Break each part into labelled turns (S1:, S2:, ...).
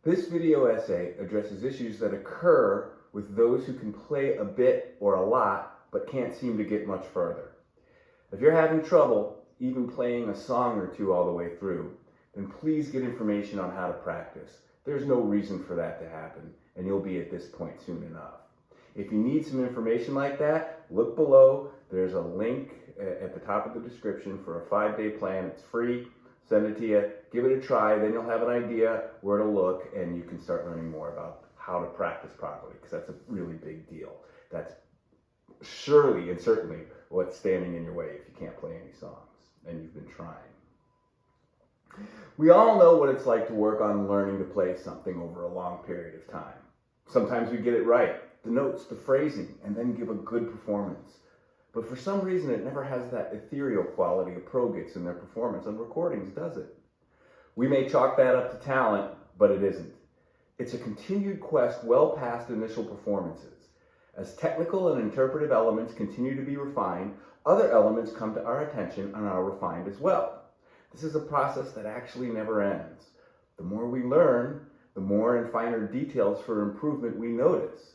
S1: This video essay addresses issues that occur with those who can play a bit or a lot, but can't seem to get much further. If you're having trouble even playing a song or two all the way through, then please get information on how to practice. There's no reason for that to happen, and you'll be at this point soon enough. If you need some information like that, look below. There's a link at the top of the description for a 5-day plan. It's free. Send it to you, give it a try, then you'll have an idea where to look, and you can start learning more about how to practice properly, because that's a really big deal. That's surely and certainly what's standing in your way if you can't play any songs and you've been trying. We all know what it's like to work on learning to play something over a long period of time. Sometimes we get it right, the notes, the phrasing, and then give a good performance. But for some reason, it never has that ethereal quality a pro gets in their performance on recordings, does it? We may chalk that up to talent, but it isn't. It's a continued quest well past initial performances. As technical and interpretive elements continue to be refined, other elements come to our attention and are refined as well. This is a process that actually never ends. The more we learn, the more and finer details for improvement we notice.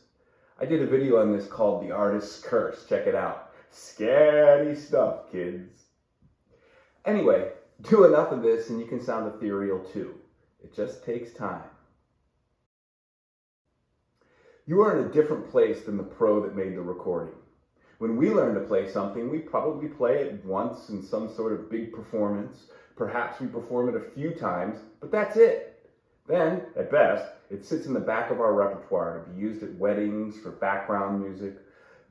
S1: I did a video on this called The Artist's Curse. Check it out. Scary stuff, kids. Anyway, do enough of this and you can sound ethereal too. It just takes time. You are in a different place than the pro that made the recording. When we learn to play something, we probably play it once in some sort of big performance. Perhaps we perform it a few times, but that's it. Then, at best, it sits in the back of our repertoire to be used at weddings, for background music.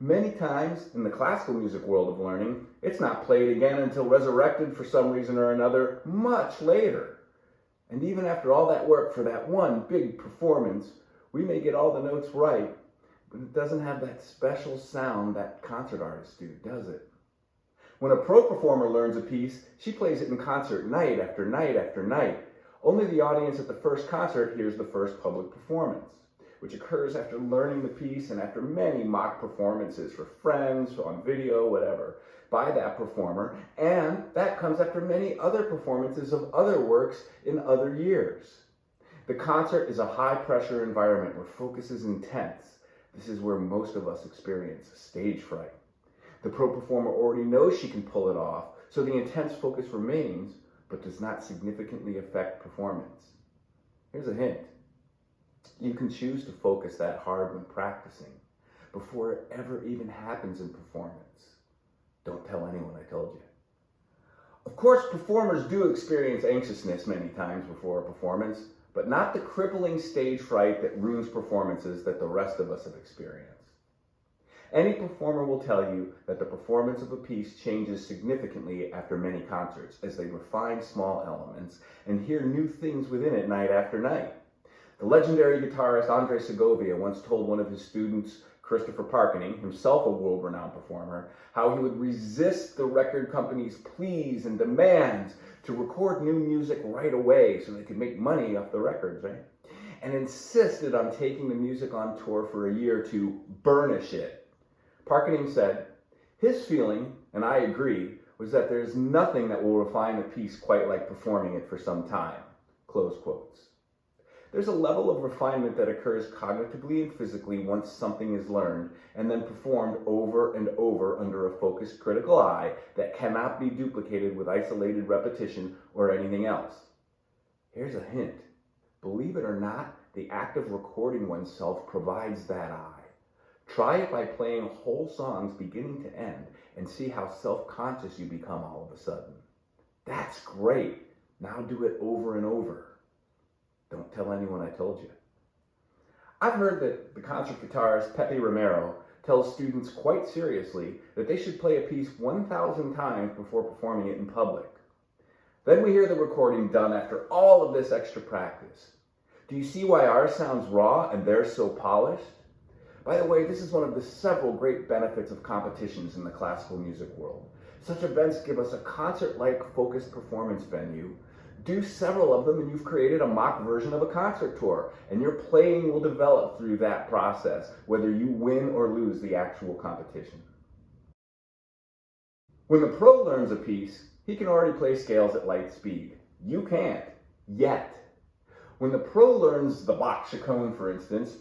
S1: Many times, in the classical music world of learning, it's not played again until resurrected for some reason or another much later. And even after all that work for that one big performance, we may get all the notes right, but it doesn't have that special sound that concert artists do, does it? When a pro performer learns a piece, she plays it in concert night after night after night. Only the audience at the first concert hears the first public performance, which occurs after learning the piece and after many mock performances for friends, on video, whatever, by that performer, and that comes after many other performances of other works in other years. The concert is a high-pressure environment where focus is intense. This is where most of us experience stage fright. The pro performer already knows she can pull it off, so the intense focus remains, but does not significantly affect performance. Here's a hint. You can choose to focus that hard when practicing, before it ever even happens in performance. Don't tell anyone I told you. Of course, performers do experience anxiousness many times before a performance, but not the crippling stage fright that ruins performances that the rest of us have experienced. Any performer will tell you that the performance of a piece changes significantly after many concerts as they refine small elements and hear new things within it night after night. The legendary guitarist Andre Segovia once told one of his students, Christopher Parkening, himself a world-renowned performer, how he would resist the record company's pleas and demands to record new music right away so they could make money off the records, right? And insisted on taking the music on tour for a year to burnish it. Parkening said, his feeling, and I agree, was that there's nothing that will refine a piece quite like performing it for some time, close quotes. There's a level of refinement that occurs cognitively and physically once something is learned and then performed over and over under a focused critical eye that cannot be duplicated with isolated repetition or anything else. Here's a hint. Believe it or not, the act of recording oneself provides that eye. Try it by playing whole songs beginning to end and see how self-conscious you become all of a sudden. That's great. Now do it over and over. Don't tell anyone I told you. I've heard that the concert guitarist Pepe Romero tells students quite seriously that they should play a piece 1,000 times before performing it in public. Then we hear the recording done after all of this extra practice. Do you see why ours sounds raw and theirs so polished? By the way, this is one of the several great benefits of competitions in the classical music world. Such events give us a concert-like focused performance venue. Do several of them and you've created a mock version of a concert tour, and your playing will develop through that process, whether you win or lose the actual competition. When the pro learns a piece, he can already play scales at light speed. You can't, yet. When the pro learns the Bach chaconne, for instance,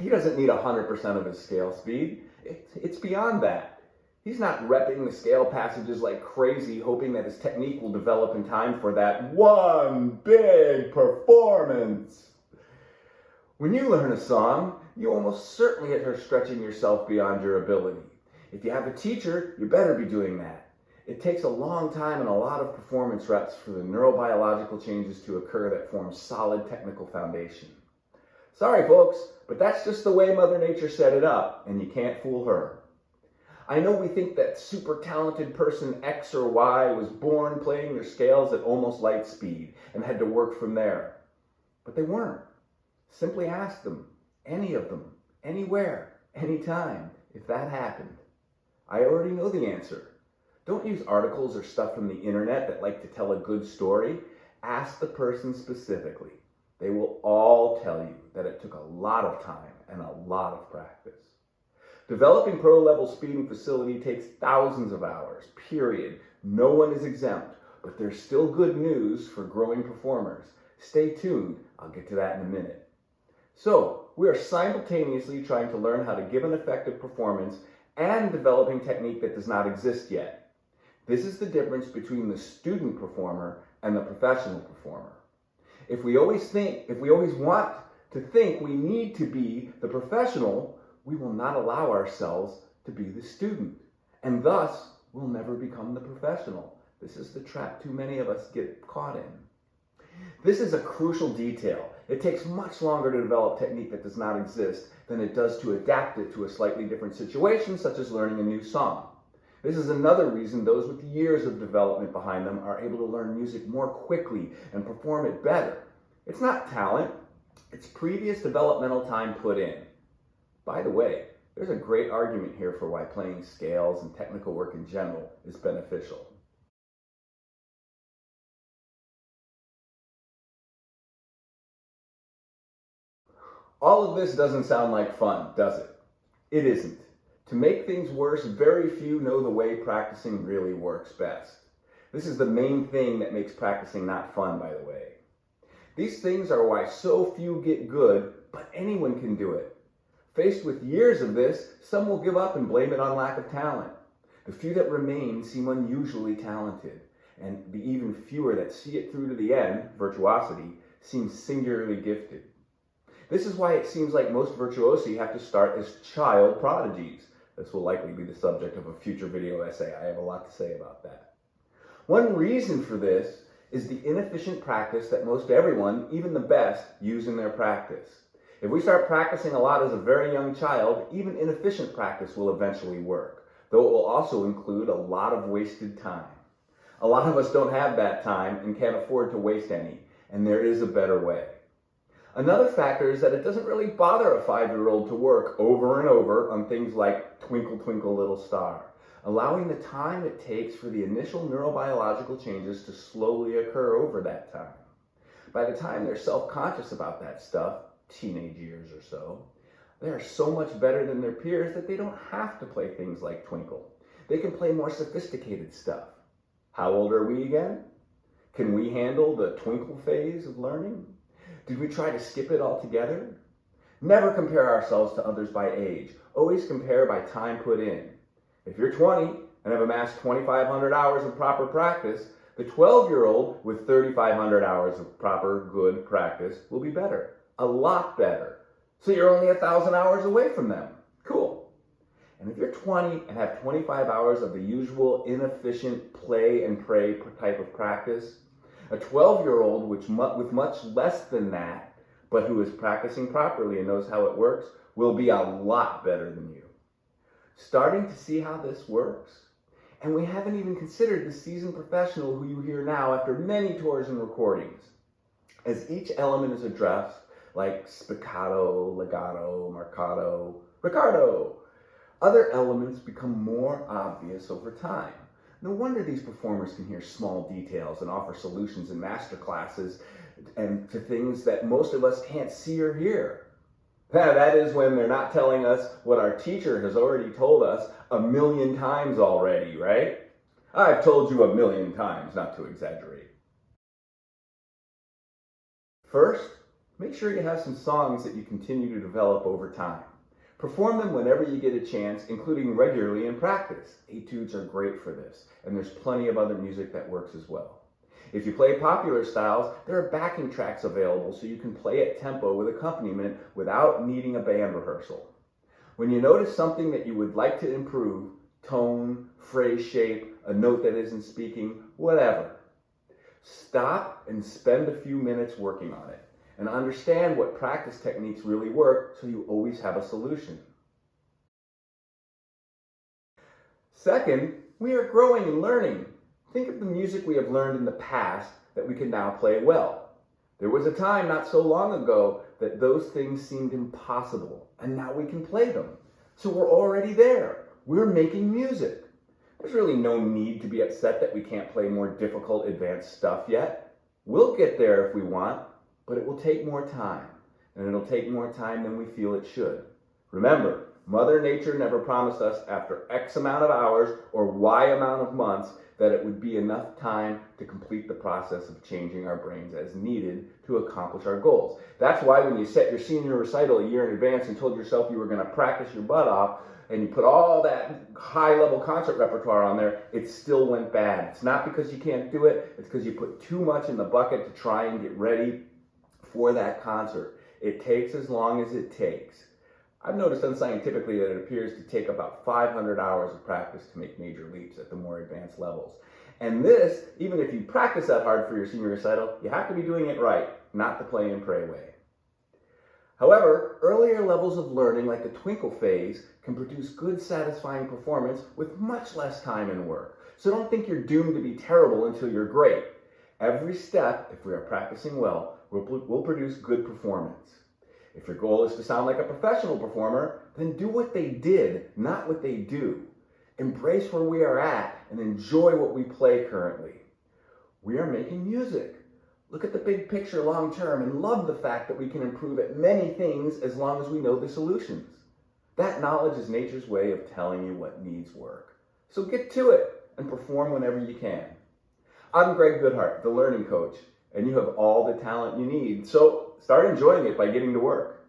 S1: he doesn't need 100% of his scale speed. It's beyond that. He's not repping the scale passages like crazy, hoping that his technique will develop in time for that one big performance. When you learn a song, you almost certainly are stretching yourself beyond your ability. If you have a teacher, you better be doing that. It takes a long time and a lot of performance reps for the neurobiological changes to occur that form solid technical foundation. Sorry folks, but that's just the way Mother Nature set it up, and you can't fool her. I know we think that super talented person X or Y was born playing their scales at almost light speed and had to work from there. But they weren't. Simply ask them, any of them, anywhere, anytime, if that happened. I already know the answer. Don't use articles or stuff from the internet that like to tell a good story. Ask the person specifically. They will all tell you that it took a lot of time and a lot of practice. Developing pro-level speed and facility takes thousands of hours, period. No one is exempt, but there's still good news for growing performers. Stay tuned, I'll get to that in a minute. So, we are simultaneously trying to learn how to give an effective performance and developing technique that does not exist yet. This is the difference between the student performer and the professional performer. If we always want to think we need to be the professional, we will not allow ourselves to be the student, and thus we'll never become the professional. This is the trap too many of us get caught in. This is a crucial detail. It takes much longer to develop technique that does not exist than it does to adapt it to a slightly different situation, such as learning a new song. This is another reason those with years of development behind them are able to learn music more quickly and perform it better. It's not talent, it's previous developmental time put in. By the way, there's a great argument here for why playing scales and technical work in general is beneficial. All of this doesn't sound like fun, does it? It isn't. To make things worse, very few know the way practicing really works best. This is the main thing that makes practicing not fun, by the way. These things are why so few get good, but anyone can do it. Faced with years of this, some will give up and blame it on lack of talent. The few that remain seem unusually talented, and the even fewer that see it through to the end, virtuosity, seem singularly gifted. This is why it seems like most virtuosi have to start as child prodigies. This will likely be the subject of a future video essay. I have a lot to say about that. One reason for this is the inefficient practice that most everyone, even the best, use in their practice. If we start practicing a lot as a very young child, even inefficient practice will eventually work, though it will also include a lot of wasted time. A lot of us don't have that time and can't afford to waste any, and there is a better way. Another factor is that it doesn't really bother a 5-year-old to work over and over on things like Twinkle Twinkle Little Star, allowing the time it takes for the initial neurobiological changes to slowly occur over that time. By the time they're self-conscious about that stuff, teenage years or so, they are so much better than their peers that they don't have to play things like Twinkle. They can play more sophisticated stuff. How old are we again? Can we handle the twinkle phase of learning? Did we try to skip it altogether? Never compare ourselves to others by age. Always compare by time put in. If you're 20 and have amassed 2,500 hours of proper practice, the 12-year-old with 3,500 hours of proper good practice will be better. A lot better. So you're only 1,000 hours away from them. Cool. And if you're 20 and have 25 hours of the usual inefficient play and pray type of practice, a 12-year-old with much less than that, but who is practicing properly and knows how it works, will be a lot better than you. Starting to see how this works? And we haven't even considered the seasoned professional who you hear now after many tours and recordings. As each element is addressed, like spiccato, legato, marcato, Ricardo, other elements become more obvious over time. No wonder these performers can hear small details and offer solutions in master classes and to things that most of us can't see or hear. That is when they're not telling us what our teacher has already told us 1,000,000 times already, right? I've told you 1,000,000 times, not to exaggerate. First, Make sure you have some songs that you continue to develop over time. Perform them whenever you get a chance, including regularly in practice. Etudes are great for this, and there's plenty of other music that works as well. If you play popular styles, there are backing tracks available so you can play at tempo with accompaniment without needing a band rehearsal. When you notice something that you would like to improve, tone, phrase shape, a note that isn't speaking, whatever, stop and spend a few minutes working on it and understand what practice techniques really work so you always have a solution. Second, we are growing and learning. Think of the music we have learned in the past that we can now play well. There was a time not so long ago that those things seemed impossible, and now we can play them. So we're already there. We're making music. There's really no need to be upset that we can't play more difficult advanced stuff yet. We'll get there if we want, but it will take more time, and it'll take more time than we feel it should. Remember, Mother Nature never promised us after X amount of hours or Y amount of months that it would be enough time to complete the process of changing our brains as needed to accomplish our goals. That's why when you set your senior recital a year in advance and told yourself you were going to practice your butt off, and you put all that high-level concert repertoire on there, it still went bad. It's not because you can't do it, it's because you put too much in the bucket to try and get ready for that concert. It takes as long as it takes. I've noticed unscientifically that it appears to take about 500 hours of practice to make major leaps at the more advanced levels. And this, even if you practice that hard for your senior recital, you have to be doing it right, not the play and pray way. However, earlier levels of learning, like the twinkle phase, can produce good, satisfying performance with much less time and work. So don't think you're doomed to be terrible until you're great. Every step, if we are practicing well, will produce good performance. If your goal is to sound like a professional performer, then do what they did, not what they do. Embrace where we are at and enjoy what we play currently. We are making music. Look at the big picture long term and love the fact that we can improve at many things as long as we know the solutions. That knowledge is nature's way of telling you what needs work. So get to it and perform whenever you can. I'm Greg Goodhart, the Learning Coach, and you have all the talent you need. So start enjoying it by getting to work.